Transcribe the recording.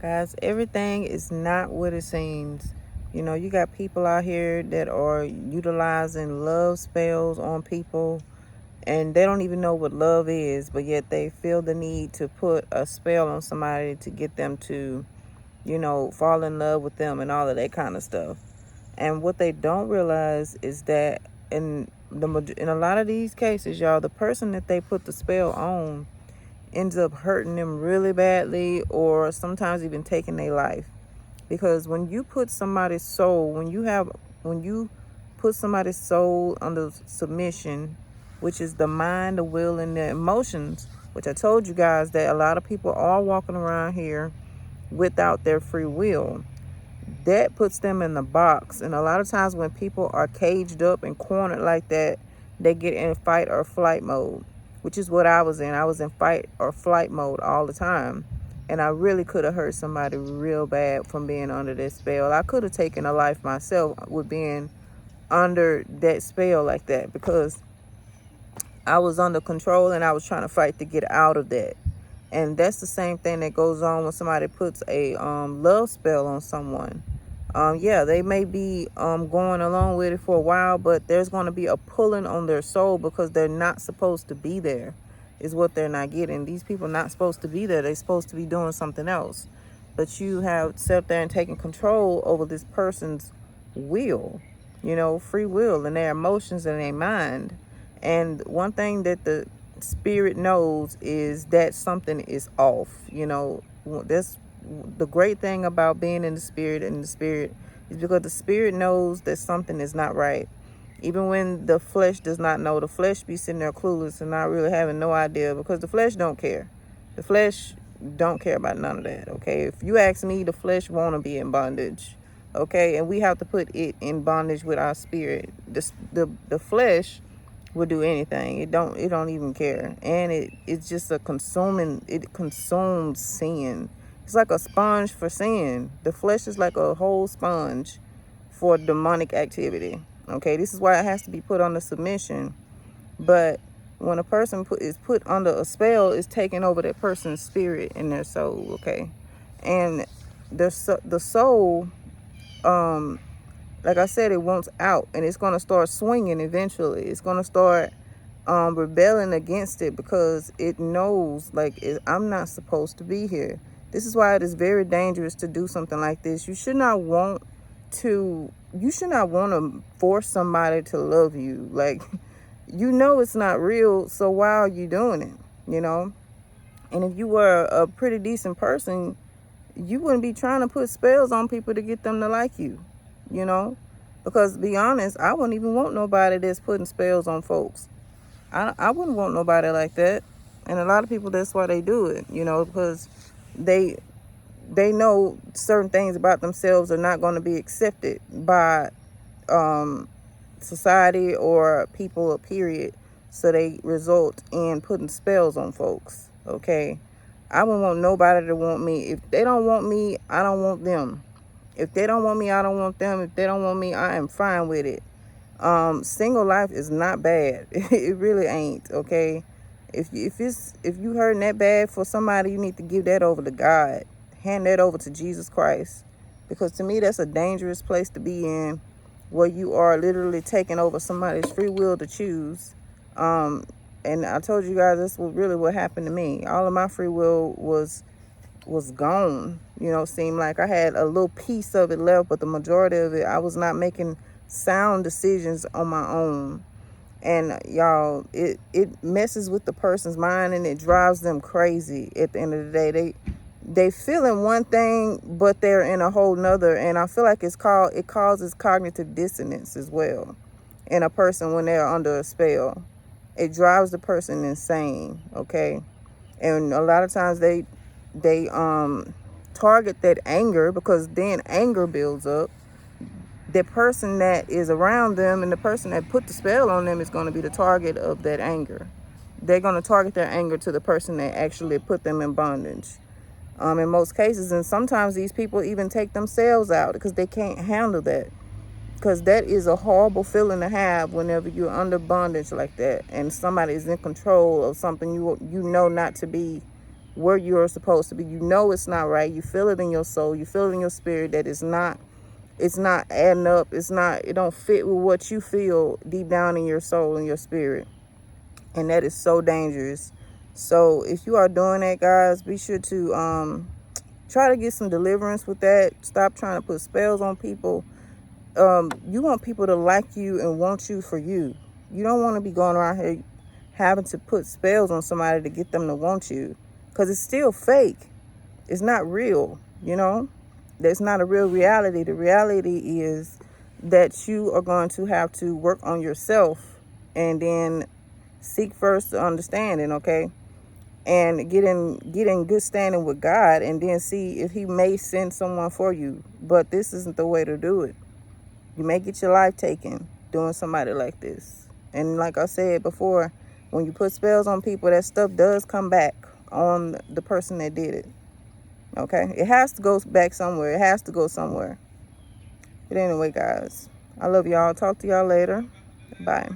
Guys, everything is not what it seems. You know, you got people out here that are utilizing love spells on people, and they don't even know what love is, but yet they feel the need to put a spell on somebody to get them to, fall in love with them and all of that kind of stuff. And what they don't realize is that in a lot of these cases, y'all, the person that they put the spell on ends up hurting them really badly, or sometimes even taking their life. Because when you put somebody's soul, when you put somebody's soul under submission, which is the mind, the will, and the emotions, which I told you guys that a lot of people are walking around here without their free will, that puts them in the box. And a lot of times when people are caged up and cornered like that, they get in fight or flight mode, which is what I was in. I was in fight or flight mode all the time. And I really could have hurt somebody real bad from being under that spell. I could have taken a life myself with being under that spell like that, because I was under control and I was trying to fight to get out of that. And that's the same thing that goes on when somebody puts a love spell on someone. Yeah, they may be going along with it for a while, but there's going to be a pulling on their soul because they're not supposed to be there, is what they're not getting. These people are not supposed to be there. They're supposed to be doing something else. But you have sat there and taken control over this person's will, free will, and their emotions and their mind. And one thing that the spirit knows is that something is off. That's the great thing about being in the spirit, is because the spirit knows that something is not right. Even when the flesh does not know, the flesh be sitting there clueless and not really having no idea, because the flesh don't care. The flesh don't care about none of that, okay? If you ask me, the flesh want to be in bondage, okay? And we have to put it in bondage with our spirit. The flesh will do anything. It don't even care. And it's just it consumes sin. It's like a sponge for sin. The flesh is like a whole sponge for demonic activity. Okay, this is why it has to be put under submission. But when a person is put under a spell, it's taking over that person's spirit and their soul. Okay, and the soul, like I said, it wants out, and it's gonna start swinging eventually. It's gonna start rebelling against it, because it knows, I'm not supposed to be here. This is why it is very dangerous to do something like this. You should not want to force somebody to love you. It's not real, so why are you doing it? And if you were a pretty decent person, you wouldn't be trying to put spells on people to get them to like you, because to be honest, I wouldn't even want nobody that's putting spells on folks. I wouldn't want nobody like that. And a lot of people, that's why they do it, because they know certain things about themselves are not going to be accepted by society or people, period. So they result in putting spells on folks. Okay, I wouldn't want nobody to want me. If they don't want me, I don't want them. If they don't want me, I don't want them. If they don't want me, I am fine with it. Single life is not bad. It really ain't. Okay, if you hurting that bad for somebody, you need to give that over to God. Hand that over to Jesus Christ, because to me, that's a dangerous place to be in, where you are literally taking over somebody's free will to choose. And I told you guys, that's what happened to me. All of my free will was gone. Seemed like I had a little piece of it left, but the majority of it, I was not making sound decisions on my own. And y'all, it messes with the person's mind, and it drives them crazy. At the end of the day, they feeling one thing, but they're in a whole nother. And I feel like it causes cognitive dissonance as well in a person when they're under a spell. It drives the person insane. Okay, and a lot of times they target that anger, because then anger builds up. The person that is around them and the person that put the spell on them is going to be the target of that anger. They're going to target their anger to the person that actually put them in bondage. In most cases, and sometimes these people even take themselves out because they can't handle that. Because that is a horrible feeling to have whenever you're under bondage like that, and somebody is in control of something you know not to be where you're supposed to be. You know it's not right. You feel it in your soul. You feel it in your spirit that it's not adding up. It don't fit with what you feel deep down in your soul and your spirit. And that is so dangerous. So if you are doing that, guys, be sure to try to get some deliverance with that. Stop trying to put spells on people. You want people to like you and want you for you. You don't want to be going around here having to put spells on somebody to get them to want you, because it's still fake. It's not real, you know. That's not a real reality. The reality is that you are going to have to work on yourself and then seek first the understanding, okay? And get in good standing with God, and then see if he may send someone for you. But this isn't the way to do it. You may get your life taken doing somebody like this. And like I said before, when you put spells on people, that stuff does come back on the person that did it. Okay? It has to go back somewhere. It has to go somewhere. But anyway, guys, I love y'all. Talk to y'all later. Bye.